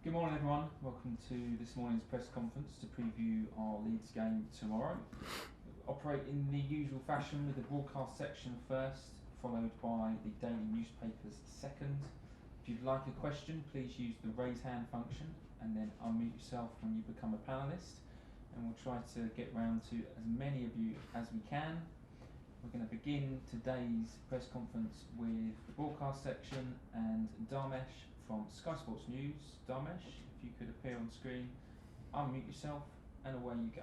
Good morning, everyone. Welcome to this morning's press conference to preview our Leeds game tomorrow. We operate in the usual fashion with the broadcast section first, followed by the daily newspapers second. If you'd like a question, please use the raise hand function and then unmute yourself when you become a panellist. And we'll try to get round to as many of you as we can. We're going to begin today's press conference with the broadcast section and Dharmesh from Sky Sports News. Dharmesh, if you could appear on screen, unmute yourself, and away you go.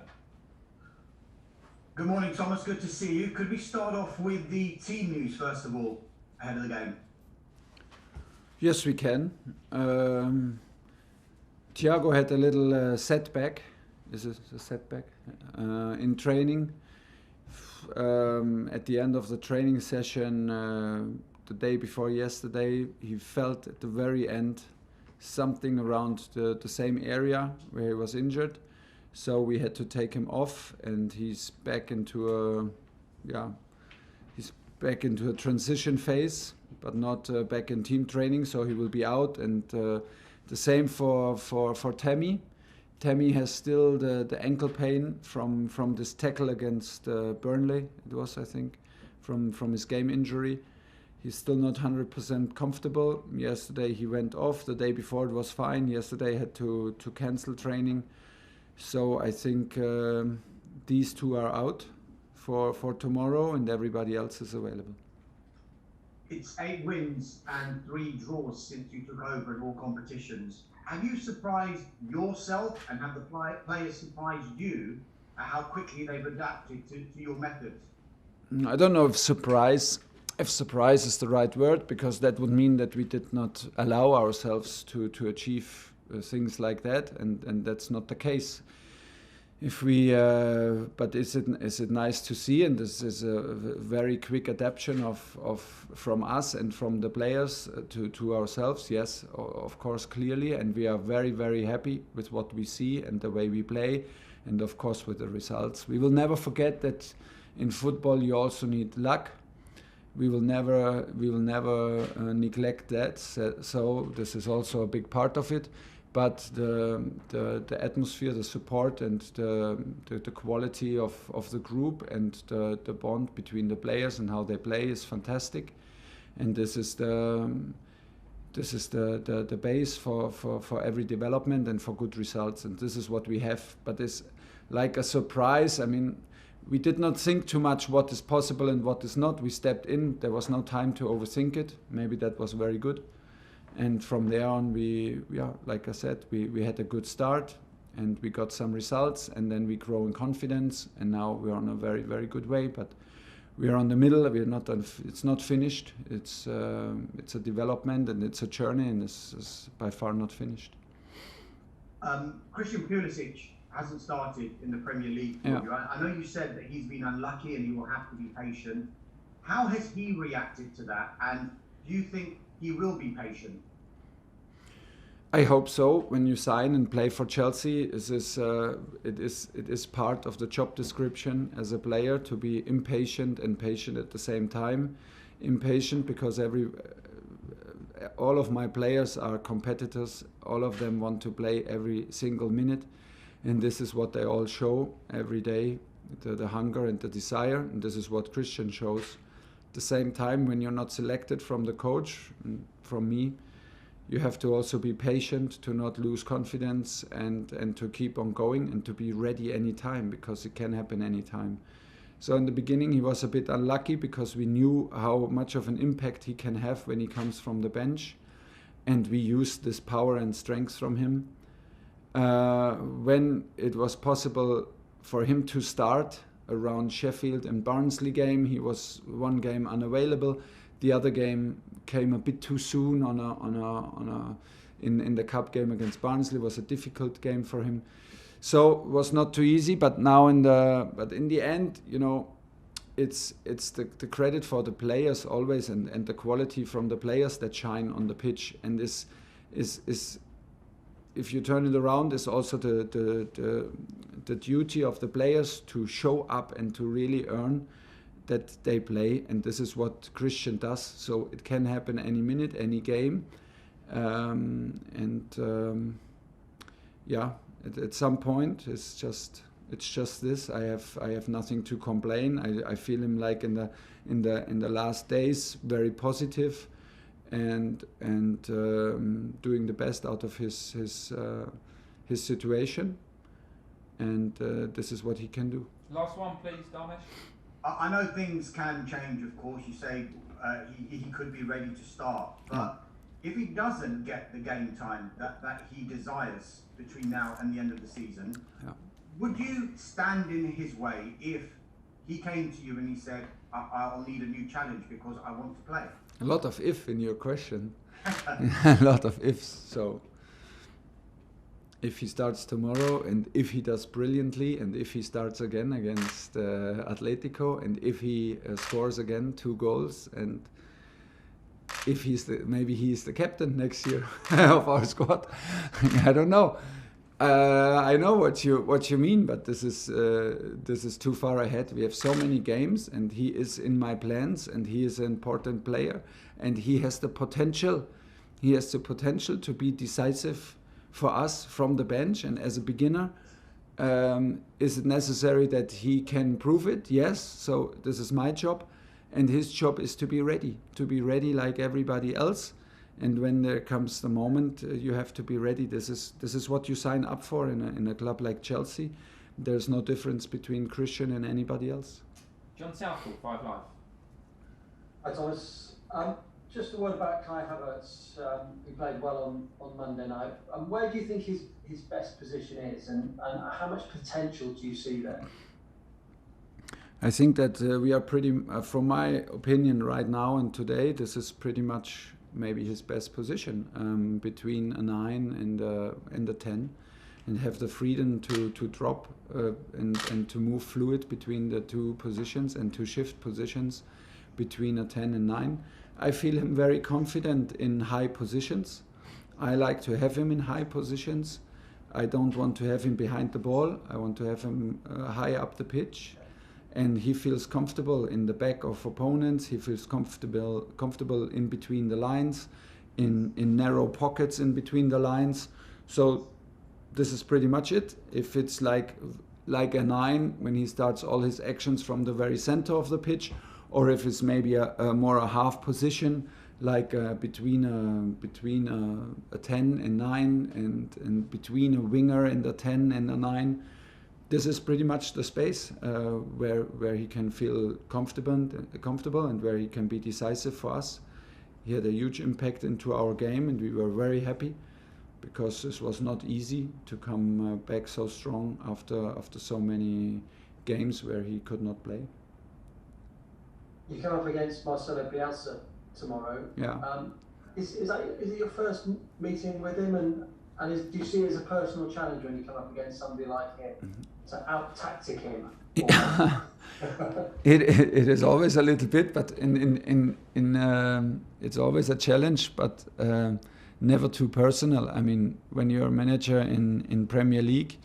Good morning, Thomas. Good to see you. Could we start off with the team news first of all, ahead of the game? Yes, we can. Thiago had a little setback. Is it a setback? In training. At the end of the training session, the day before yesterday, he felt at the very end something around the same area where he was injured. So we had to take him off, and he's back into a transition phase, but not back in team training. So he will be out, and the same for Tammy. Tammy has still the ankle pain from this tackle against Burnley. It was, I think, from his game injury. He's still not 100% comfortable. Yesterday he went off. The day before it was fine. Yesterday had to cancel training. So I think these two are out for tomorrow, and everybody else is available. It's 8 wins and 3 draws since you took over in all competitions. Have you surprised yourself, and have the players surprised you at how quickly they've adapted to your methods? I don't know if surprise is the right word, because that would mean that we did not allow ourselves to achieve things like that, and that's not the case. If we, but is it nice to see? And this is a very quick adaptation from us and from the players to ourselves. Yes, of course, clearly, and we are very, very happy with what we see and the way we play, and of course with the results. We will never forget that in football you also need luck. We will never neglect that. So this is also a big part of it. But the atmosphere, the support, and the quality of the group and the bond between the players and how they play is fantastic. And this is the base for every development and for good results. And this is what we have. But it's like a surprise. I mean, we did not think too much what is possible and what is not. We stepped in. There was no time to overthink it. Maybe that was very good. And from there on, like I said, we had a good start, and we got some results, and then we grow in confidence, and now we're on a very, very good way. But we are on the middle. We're not. It's not finished. It's a development, and it's a journey, and it's by far not finished. Christian Pulisic hasn't started in the Premier League for you. I know you said that he's been unlucky and he will have to be patient. How has he reacted to that? And do you think he will be patient? I hope so. When you sign and play for Chelsea, it is part of the job description as a player to be impatient and patient at the same time. Impatient because all of my players are competitors. All of them want to play every single minute, and this is what they all show every day: the hunger and the desire. And this is what Christian shows. At the same time, when you're not selected from the coach, from me, you have to also be patient, to not lose confidence, and to keep on going and to be ready anytime, because it can happen anytime. So in the beginning he was a bit unlucky, because we knew how much of an impact he can have when he comes from the bench, and we used this power and strength from him. When it was possible for him to start around Sheffield and Barnsley game, he was one game unavailable. The other game came a bit too soon in the cup game against Barnsley. It was a difficult game for him, so it was not too easy. But now in the end, you know, it's the credit for the players always, and the quality from the players that shine on the pitch. And this is if you turn it around, is also the duty of the players to show up and to really earn that they play, and this is what Christian does. So it can happen any minute, any game, yeah, at some point it's just this. I have nothing to complain. I feel him like in the last days very positive, and doing the best out of his situation, and this is what he can do. Last one, please, Damesh. I know things can change, of course. You say he could be ready to start, but if he doesn't get the game time that he desires between now and the end of the season, would you stand in his way if he came to you and he said, I'll need a new challenge because I want to play? A lot of if in your question. A lot of ifs. So if he starts tomorrow, and if he does brilliantly, and if he starts again against Atletico, and if he scores again 2 goals, and if maybe he's the captain next year of our squad. I don't know. I know what you mean, but this is too far ahead. We have so many games, and he is in my plans, and he is an important player, and he has the potential. He has the potential to be decisive for us from the bench, and as a beginner. Is it necessary that he can prove it? Yes. So this is my job. And his job is to be ready like everybody else. And when there comes the moment, you have to be ready. This is what you sign up for in a club like Chelsea. There's no difference between Christian and anybody else. John Southall, 5 Live. Hi Thomas. Just a word about Kai Havertz. He played well on Monday night. Where do you think his best position is, and how much potential do you see there? I think that we are pretty, from my opinion right now and today, this is pretty much maybe his best position, between a 9 and a 10, and have the freedom to drop and to move fluid between the 2 positions and to shift positions between a 10 and 9. I feel him very confident in high positions. I like to have him in high positions. I don't want to have him behind the ball. I want to have him high up the pitch. And he feels comfortable in the back of opponents. He feels comfortable in between the lines, in narrow pockets in between the lines. So this is pretty much it. If it's like a 9 when he starts all his actions from the very center of the pitch, or if it's maybe a more half position, like between a 10 and 9, and between a winger and a 10 and a 9. This is pretty much the space where he can feel comfortable and where he can be decisive for us. He had a huge impact into our game, and we were very happy because this was not easy to come back so strong after so many games where he could not play. You come up against Marcelo Bielsa tomorrow. Yeah. Is it your first meeting with him, and do you see it as a personal challenge when you come up against somebody like him to out-tactic him? It is always a little bit, but it's always a challenge, but never too personal. I mean, when you're a manager in Premier League,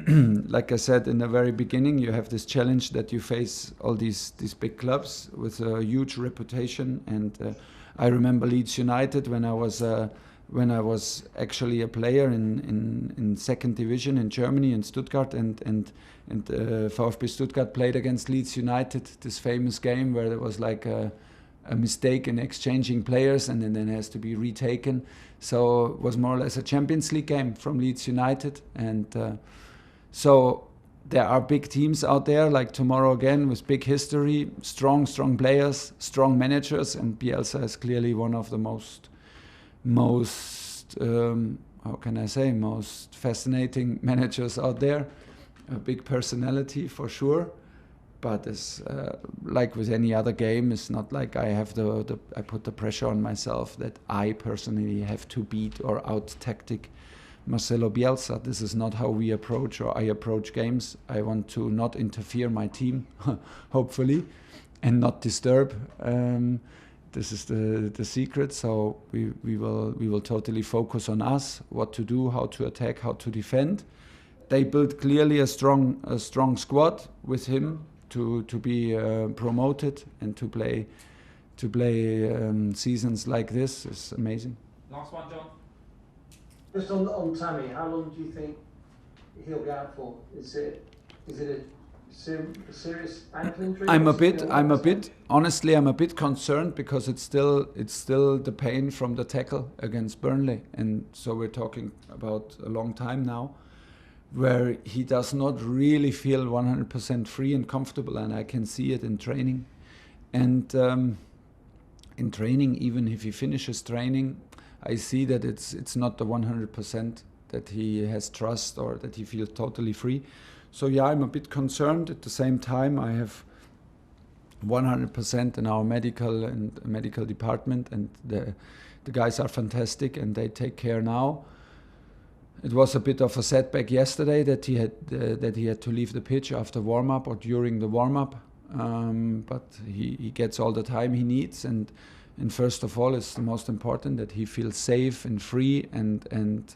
like I said in the very beginning, you have this challenge that you face all these big clubs with a huge reputation. And I remember Leeds United when I was actually a player in second division in Germany, in Stuttgart, and VfB Stuttgart played against Leeds United, this famous game where there was like a mistake in exchanging players and then it has to be retaken. So it was more or less a Champions League game from Leeds United. And so there are big teams out there, like tomorrow again, with big history, strong players, strong managers, and Bielsa is clearly one of the most how can I say, most fascinating managers out there. A big personality for sure, but it's like with any other game, it's not like I have I put the pressure on myself that I personally have to beat or out-tactic Marcelo Bielsa. This is not how we approach, or I approach games. I want to not interfere my team, hopefully, and not disturb. This is the secret. So we will totally focus on us, what to do, how to attack, how to defend. They built clearly a strong squad with him to be promoted, and to play seasons like this is amazing. Last one, John. Just on Tammy, how long do you think he'll be out for? Is it a serious ankle injury? Honestly, I'm a bit concerned because it's still the pain from the tackle against Burnley, and so we're talking about a long time now, where he does not really feel 100% free and comfortable, and I can see it in training. And in training, even if he finishes training, I see that it's not the 100% that he has trust or that he feels totally free. So yeah, I'm a bit concerned. At the same time, I have 100% in our medical department, and the guys are fantastic and they take care now. It was a bit of a setback yesterday that he had to leave the pitch after warm-up or during the warm-up, but he gets all the time he needs, and first of all, it's the most important that he feels safe and free and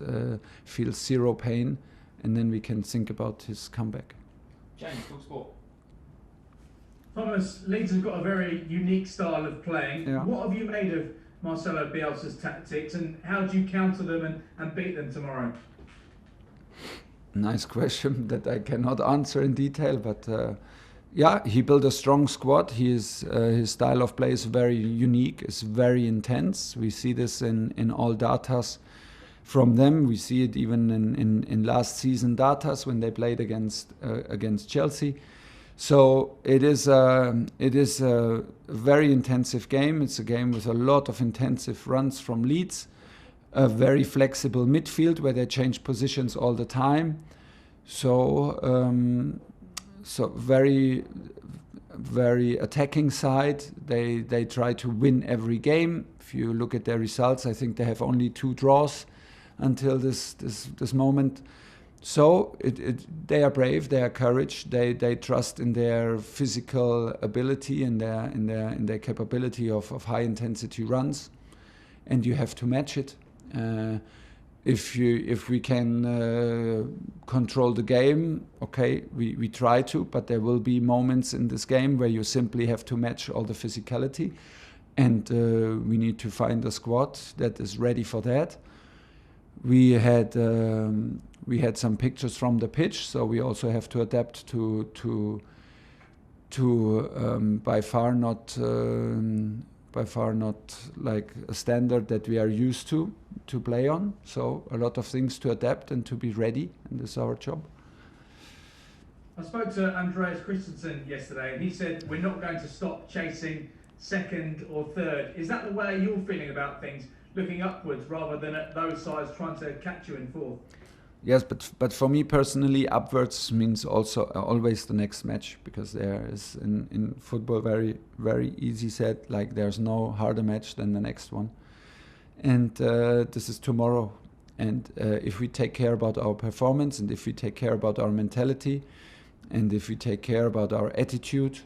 feels zero pain. And then we can think about his comeback. James, talk sport. Thomas, Leeds have got a very unique style of playing. Yeah. What have you made of Marcelo Bielsa's tactics, and how do you counter them and beat them tomorrow? Nice question that I cannot answer in detail, but yeah, he built a strong squad. His style of play is very unique, it's very intense. We see this in all datas from them. We see it even in last season datas when they played against Chelsea. So it is a very intensive game. It's a game with a lot of intensive runs from Leeds, a very flexible midfield where they change positions all the time. So very attacking side. They try to win every game. If you look at their results, I think they have only 2 draws until this moment. So they are brave, they are courage, they trust in their physical ability and in their capability of high intensity runs, and you have to match it. If we can control the game, okay, we try to, but there will be moments in this game where you simply have to match all the physicality, and we need to find a squad that is ready for that. We had some pictures from the pitch, so we also have to adapt to by far not like a standard that we are used to play on. So a lot of things to adapt and to be ready, and this is our job. I spoke to Andreas Christensen yesterday, and he said we're not going to stop chasing second or third. Is that the way you're feeling about things? Looking upwards rather than at those sides trying to catch you in fourth? Yes, but for me personally, upwards means also always the next match, because there is in football very, very easy said, like there's no harder match than the next one. And this is tomorrow. And if we take care about our performance, and if we take care about our mentality, and if we take care about our attitude,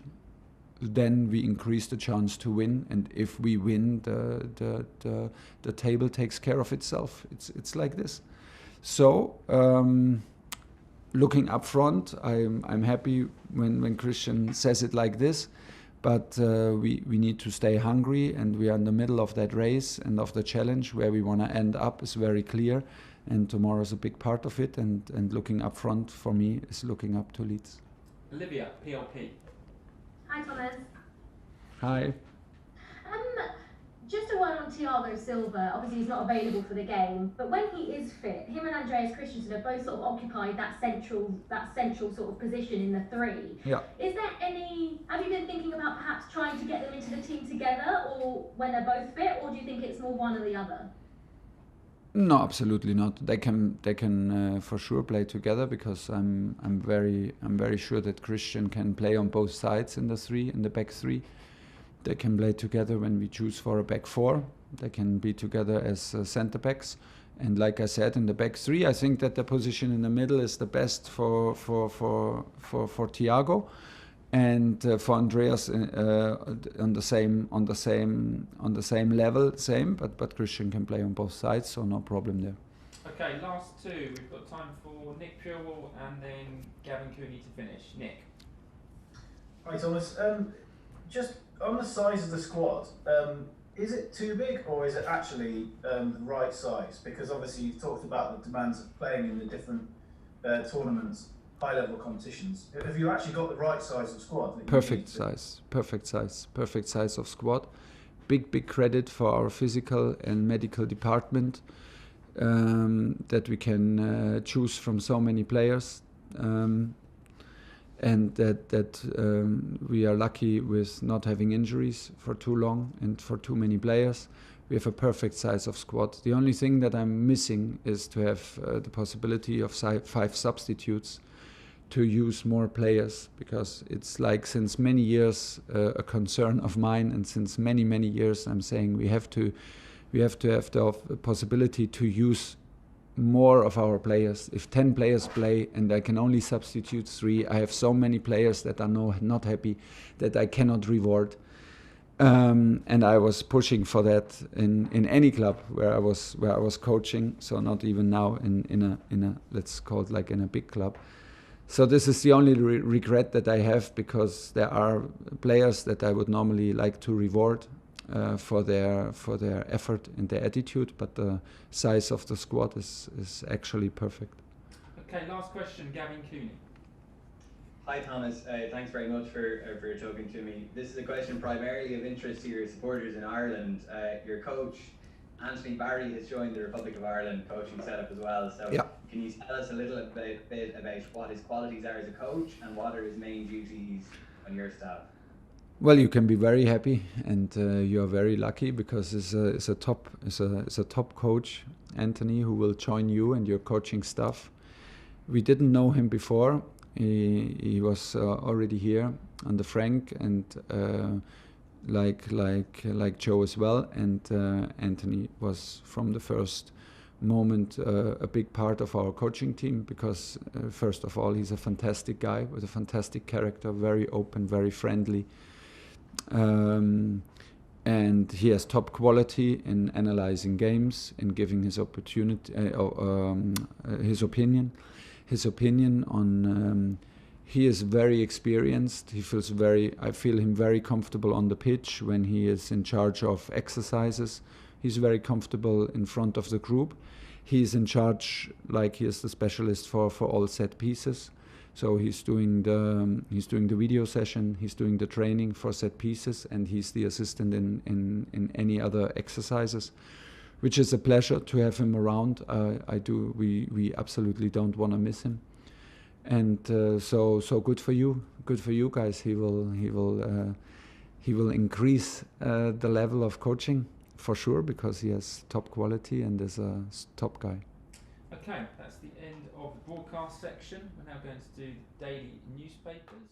then we increase the chance to win. And if we win, the table takes care of itself. It's like this. So looking up front, I'm happy when Christian says it like this, but we need to stay hungry, and we are in the middle of that race and of the challenge. Where we want to end up is very clear, and tomorrow is a big part of it, and looking up front for me is looking up to Leeds. Olivia, PLP. Hi Thomas. Hi. Just a word on Thiago Silva. Obviously he's not available for the game, but when he is fit, him and Andreas Christensen have both sort of occupied that central sort of position in the 3. Yeah. Is there have you been thinking about perhaps trying to get them into the team together, or when they're both fit, or do you think it's more one or the other? No, absolutely not. They can for sure play together, because I'm very sure that Christian can play on both sides in the back 3. They can play together when we choose for a back 4. They can be together as centre backs. And like I said, in the back 3, I think that the position in the middle is the best for Thiago, and for Andreas on the same level, but Christian can play on both sides, so no problem there. Okay, last 2. We've got time for Nick Purewell and then Gavin Cooney to finish. Nick. Hi Thomas. Just on the size of the squad, is it too big, or is it actually the right size? Because obviously you've talked about the demands of playing in the different tournaments, high-level competitions. Have you actually got the right size of squad? Perfect size of squad. Big credit for our physical and medical department, that we can choose from so many players, and that we are lucky with not having injuries for too long and for too many players. We have a perfect size of squad. The only thing that I'm missing is to have the possibility of 5 substitutes, to use more players, because it's like since many years a concern of mine, and since many years I'm saying we have to have the possibility to use more of our players. If 10 players play and I can only substitute 3, I have so many players that are not happy, that I cannot reward. And I was pushing for that in any club where I was coaching. So not even now in a let's call it like in a big club. So this is the only regret that I have, because there are players that I would normally like to reward for their effort and their attitude, but the size of the squad is actually perfect. Okay, last question, Gavin Cooney. Hi Thomas, thanks very much for talking to me. This is a question primarily of interest to your supporters in Ireland. Your coach, Anthony Barry, has joined the Republic of Ireland coaching setup as well. So yeah. Can you tell us a little bit about what his qualities are as a coach, and what are his main duties on your staff? Well, you can be very happy, and you are very lucky, because it's a top coach, Anthony, who will join you and your coaching staff. We didn't know him before. He was already here under Frank, and like Joe as well. And Anthony was from the first moment a big part of our coaching team, because first of all, he's a fantastic guy with a fantastic character, very open, very friendly. And he has top quality in analyzing games, in giving his his opinion on. He is very experienced. I feel him very comfortable on the pitch when he is in charge of exercises. He's very comfortable in front of the group. He's in charge, like he is the specialist for all set pieces. So he's doing the video session, he's doing the training for set pieces, and he's the assistant in any other exercises, which is a pleasure to have him around. We absolutely don't want to miss him, and so good for you guys. He will increase the level of coaching for sure, because he has top quality and is a top guy. Okay, that's the end of the broadcast section. We're now going to do the daily newspapers.